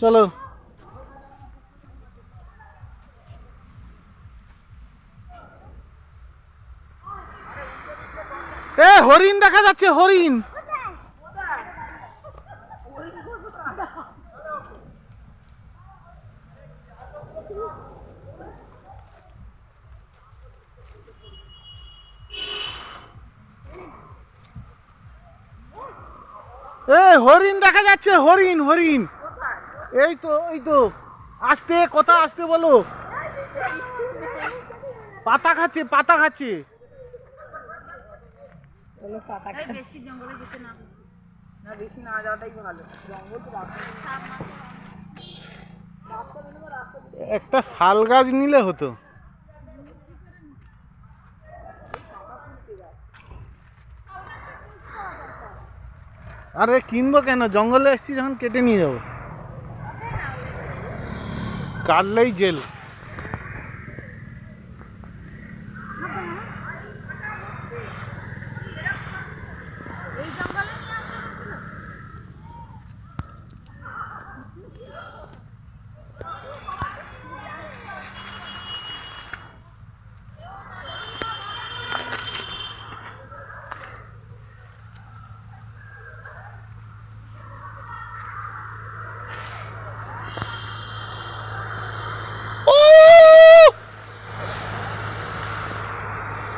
চলো। এ হরিণ দেখা যাচ্ছে, হরিণ। এ হরিণ দেখা যাচ্ছে, হরিণ হরিণ। এই তো এই তো, আস্তে কথা আসতে বলো। পাতা খাচ্ছে, পাতা খাচ্ছে। বেশি জঙ্গলে যেতে না, বেশি না যাওয়াটাই ভালো, জঙ্গল তো একটা শাল গাছ নিলে হতো। আরে কিনবো কেন, জঙ্গলে এসছি যখন কেটে নিয়ে যাবো, কাটলেই জেল।